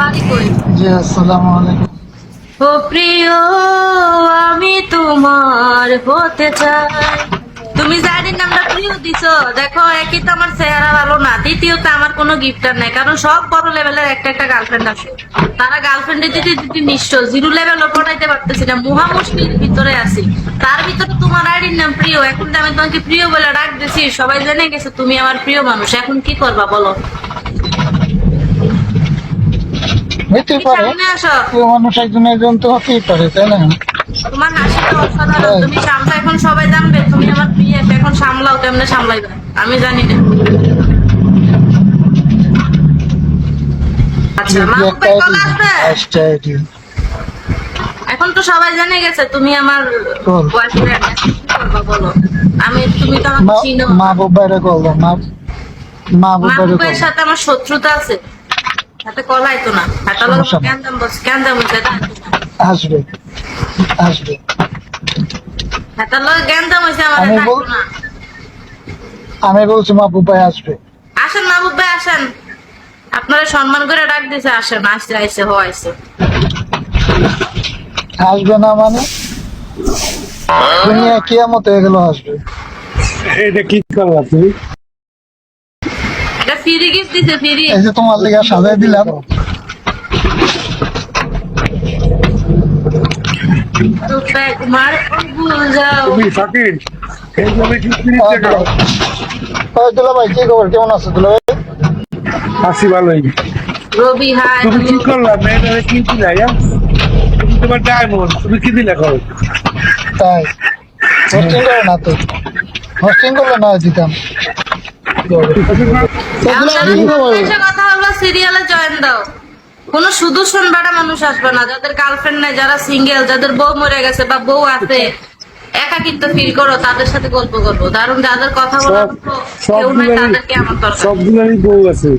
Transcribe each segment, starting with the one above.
বাড়ি কই? জি আসসালামু আলাইকুম। ও প্রিয়, আমি তোমার হতে চাই। তুমি জানি নামটা প্রিয় দিছো, দেখো একই তো আমার চেহারা ভালো না, দ্বিতীয়ত আমার কোনো গিফটার নাই, কারণ সব বড় লেভেলের একটা একটা গার্লফ্রেন্ড আছে। তারা গার্লফ্রেন্ড দিতে দিতে নিশ্চয় জিরো লেভেলও পড়াইতে পারতেছি না, মহা মুশকিলের ভিতরে আছি। তার ভিতরে তোমার আইডির নাম প্রিয়, এখন তো আমি তোমাকে প্রিয় বলে ডাক দিছি, সবাই জেনে গেছে তুমি আমার প্রিয় মানুষ, এখন কি করবা বলো? হইতেই পারে, সামনে আসো। কেউ মানুষ একজন একজন তো হতেই পারে, তাই না? তোমার হাসিটা অসাধারণ, তুমি সামলা, এখন সবাই জানবে তুমি আমার প্রিয়, এখন সামলাও, কেমনে সামলাইবা আমি জানি না। আচ্ছা, মা কি বাবা কল আসবে? একটা আইডি। এখন তো সবাই জেনে গেছে তুমি আমার কল। বয়ফ্রেন্ড, কি করবা বলো? তুমি তো আমাকে চিনো। মা বাবারে কল দাও, মা মা বাবারে কল বাবার সাথে আমার শত্রুতা আছে, হাতে কল আইতো না, হাতে লোক সমস্যা নেই। কেন দাম হচ্ছে আসবে আসবে। হাতে লোক জ্ঞান দাম হয়েছে আমার, আমি ডাকতো বল- না। আমি বলছি মা বাবাই আসবে। আসেন মাহবুব ভাই আসেন, আপনারা সম্মান করে ডাক দিছে, আসেন, আসছে আইসে হো আইসে। আসবে না মানে দুনিয়া কিয়ামত হয়ে গেল, আসবে। এটা কি করলা তুমি? এটা ফ্রি গিফট দিছে, ফ্রি। এই যে তোমার লেগে সাজাই দিলাম। কুমার ভুল যাও। তুমি ফাকির এইভাবে কি ফিরিতে গাও? দুলা ভাই কি খবর, কেমন আছো দুলা ভাই? হাসি ভালোই। রবি হাই। তুমি কি করলা? মেয়েটারে কি দিলা? তুমি তোমার ডায়মন্ড, তুমি কি দিলা? করো তাই হোস্টিং করে না তো, হোস্টিং করলে না দিতাম। কথা হলো সিরিয়ালে জয়েন দাও। কোন সুদূষণ বাড়া মানুষ আসবে না, যাদের গার্লফ্রেন্ড নাই, যারা সিঙ্গেল, যাদের বউ মরে গেছে বা বউ আছে, একাকিত্ব ফিল করো, তাদের সাথে গল্প করবো। কারণ যাদের কথা বলার মতো কেউ নাই, তাদেরকে আমার দরকার। সবগুলোরই বউ আছে,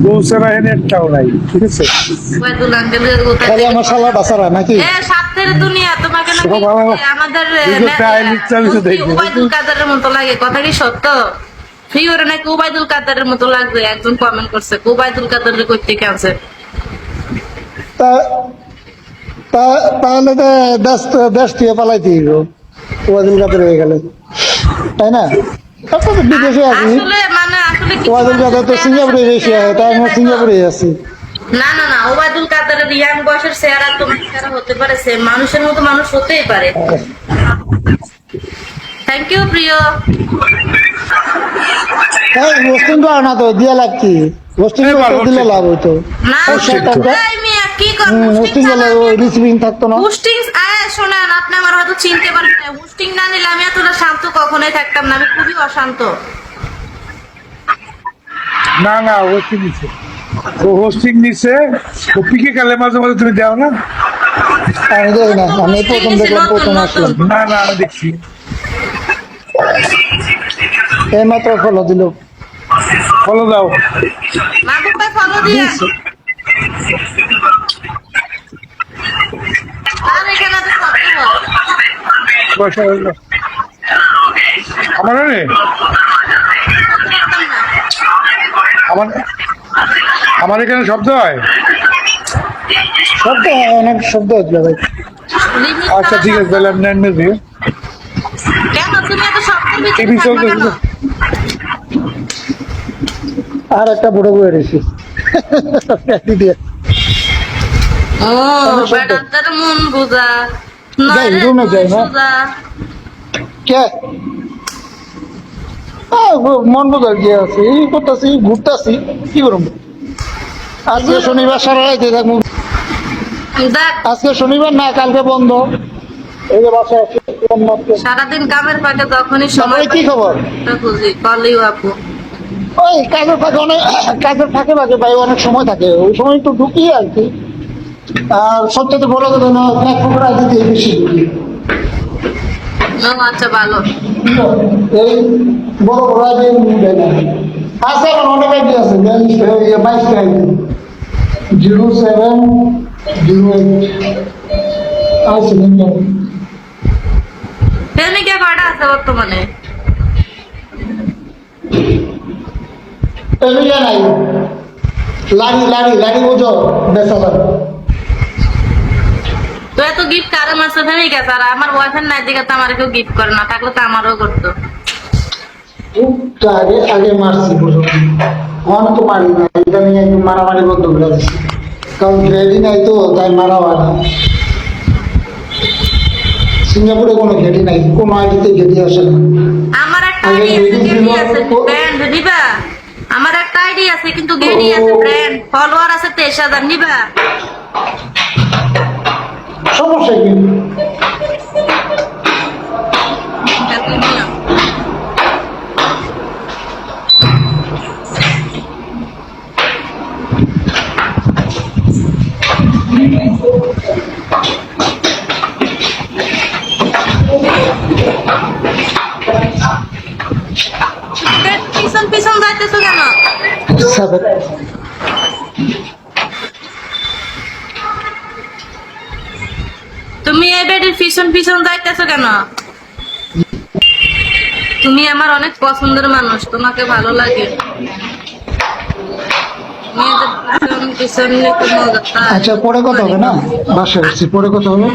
বউ ছাড়া এনে একটাও নাই, ঠিক আছে? ওয়াইদুল আঙ্কেলের কোথায় খালি থেকে- আমার শালা বাসারা নাকি? স্বার্থের দুনিয়া, তোমাকে নাকি সব আমার- আমাদের দুটো টাইল ইচ্ছা হয়েছে দেখতে। উবাইদুল কাদেরের মতো লাগে, কথা কি সত্য? ফিওরে নাকি উবাইদুল কাদেরের মতো লাগবে, একজন কমেন্ট করছে উবাইদুল কাদেরের করতে ক্যান্সার। তাহলে তো দেশ থেকে পালাইতে হইব, ওয়াজিল কাদের হয়ে গেলে, তাই না? তারপর তো বিদেশে আছি, আসলে ওয়াজিল কাদের তো সিঙ্গাপুরে বেশি আছে, তাই আমি সিঙ্গাপুরে আছি। না ওবায়দুল কাদেরের ইয়াং বয়সের চেহারা তোমার চেহারা হতে পারে, সে মানুষের মতো মানুষ হতেই পারে। থ্যাংক ইউ প্রিয়। হোস্টিং করে না তো দিয়া লাভ কি? হোস্টিং দিলে লাভ হইতো। না এই মিয়া কি হোস্টিং করলে রিসিভিং থাকতো না। হুস্টিং শোনেন, আপনি আমার হয়তো চিনতে পারবেন না, হুস্টিং না নিলে আমি এতটা শান্ত কখনোই থাকতাম না, আমি খুবই অশান্ত। না না, হোস্টিং নিছে, ও হোস্টিং নিছে। ও পিকে কালে মাঝে মাঝে তুমি দাও না? আমি দেখি না, আমি প্রথম দেখলাম, প্রথম আসলাম, না না, আমি দেখছি। এই মাত্র ফলো দিল। ফলো দাও। মাহবুব ভাই ফলো দিয়ে আর এখানে তো করতে হয়। পয়সা হইল আমার রে, আমার আমার এখানে শব্দ হয়। শব্দ অনেক শব্দ হচ্ছিল ভাই। Limit আচ্ছা ঠিক আছে, তাহলে আমি নেন দিই। কেন তুমি এত শব্দের ভিতরে টিভি থাকবে চলতেছে। কেন? আর একটা বুড়ো বয়ে রয়েছি দিয়ে। ও বেড়াদের মন বুঝা যাই, রুমে যাই, হ্যাঁ। কে মন বোঝার কি আছে, এই করতেছি, ঘুরতেছি, কি করবো? আজকে শনিবার সারা রাইতে থাকবো। দেখ আজকে শনিবার না, কালকে বন্ধ। এই যে বাসায় আছি, সারাদিন কামের ফাঁকে যখনই সময় তারপরে কি খবর? পাই খুঁজি কলিও আপু। ওই কাজের ফাঁকে অনেক, কাজের ফাঁকে ফাঁকে ভাই অনেক সময় থাকে, ওই সময় একটু ঢুকি আর কি। আর সবচেয়ে বড় কথা না, ফেসবুকের আইডি দিয়ে বেশি ঢুকি। ও আচ্ছা ভালো। এই বড় বড় আইডি দেয় না। আছে এখন অনেক আইডি আছে, 22টা আইডি, 0708 আছে কিন্তু। প্রেমিকা কয়টা আছে বর্তমানে? এলিয়া নাই, লাড়ি বুঝো বেচা যাবে। তো এত গিফট কারো মারছে ভেবে গেছে, আর আমার বয়ফ্রেন্ড নাই দিকে তো আমার কেউ গিফট করে না, থাকলে তো আমারও করতো। তো আগে মারছি বুঝো, এখন তো মারি না, এটা নিয়ে একটু মারামারি বন্ধ করে দিচ্ছি, কারণ গ্রেডি নাই তো তাই মারা হয় না। সিঙ্গাপুরে কোনো ঘেটি নাই, কোনো আইডিতে ঘেটি আসে না। আমার একটা আগে আইডি আছে, ladies গেডি ছিল, আছে, ব্র্যান্ড নিবা? আমার একটা আইডি আছে কিন্তু গেডি আছে, ব্র্যান্ড ফলোয়ার আছে 23,000, নিবা? সমস্যা কি? এত নিও। পিছন পিছন যাইতেছো কেন? সাবেক তুমি এই বেডির পিছন পিছন যাইতেছো কেন? তুমি আমার অনেক পছন্দের মানুষ, তোমাকে ভালো লাগে। মেয়েদের পিছন পিছন নিয়ে কোনো কথা। আচ্ছা পরে কথা হবে না, বাসায় আসছি, পরে কথা হবে।